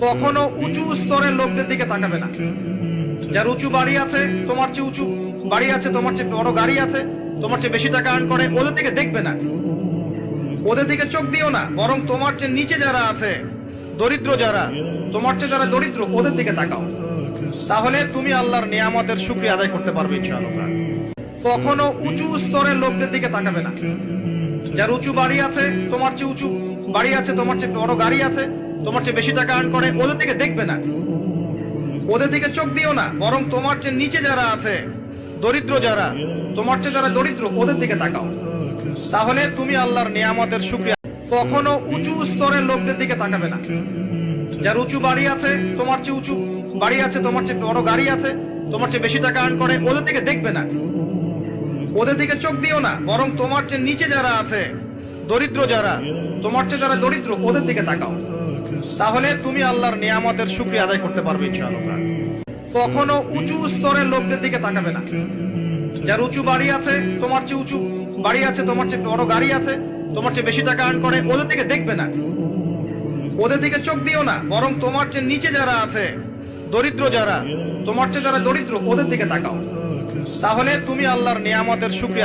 কখনো উঁচু স্তরের লোকদের দিকে তাকাবে না। যার উঁচু বাড়ি আছে, তোমার চেয়ে উঁচু বাড়ি আছে, তোমার চেয়ে বড় গাড়ি আছে, তোমার চেয়ে বেশি টাকা আর্ন করে, ওদের দিকে দেখবে না, ওদের দিকে চোখ দিও না। বরং তোমার চেয়ে নিচে যারা আছে, দরিদ্র যারা, তোমার চেয়ে যারা দরিদ্র, ওদের দিকে তাকাও। তাহলে তুমি আল্লাহর নিয়ামতের শুকরিয়া আদায় করতে পারবে ইনশাআল্লাহ। কখনো উঁচু স্তরের লোকদের দিকে তাকাবে না। যার উঁচু বাড়ি আছে, তোমার চেয়ে উঁচু বাড়ি আছে, তোমার চেয়ে বড় গাড়ি আছে, তোমার চেয়ে বেশি টাকা আর্ন করে, ওদের দিকে দেখবে না, ওদের দিকে চোখ দিও না। বরং তোমার চেয়ে নিচে যারা আছে, দরিদ্র যারা, তোমার চেয়ে যারা দরিদ্র, ওদের দিকে তাকাও। তাহলে তুমি আল্লাহর নিয়ামতের শুকরিয়া। কখনো উঁচু স্তরের লোকদের দিকে তাকাবে না। যার উঁচু বাড়ি আছে, তোমার চেয়ে উঁচু বাড়ি আছে, তোমার চেয়ে বড় গাড়ি আছে, তোমার চেয়ে বেশি টাকা আর্ন করে, ওদের দিকে দেখবে না, ওদের দিকে চোখ দিও না। বরং তোমার চেয়ে নিচে যারা আছে, দরিদ্র যারা, তোমার চেয়ে যারা দরিদ্র, ওদের দিকে তাকাও। তাহলে তুমি আল্লাহর নিয়ামতের শুকরিয়া আদায় করতে পারবে ইনশাআল্লাহ। কখনো উঁচু স্তরের লোকদের দিকে তাকাবে না। যার উঁচু বাড়ি আছে, তোমার চেয়ে উঁচু বাড়ি আছে, তোমার চেয়ে বড় গাড়ি আছে, তোমার চেয়ে বেশি টাকা আর্ন করে, ওদের দিকে দেখবে না, ওদের দিকে চোখ দিও না। বরং তোমার চেয়ে নিচে যারা আছে, দরিদ্র যারা, তোমার চেয়ে যারা দরিদ্র, ওদের দিকে তাকাও। তাহলে তুমি আল্লাহর নিয়ামতের শুকরিয়া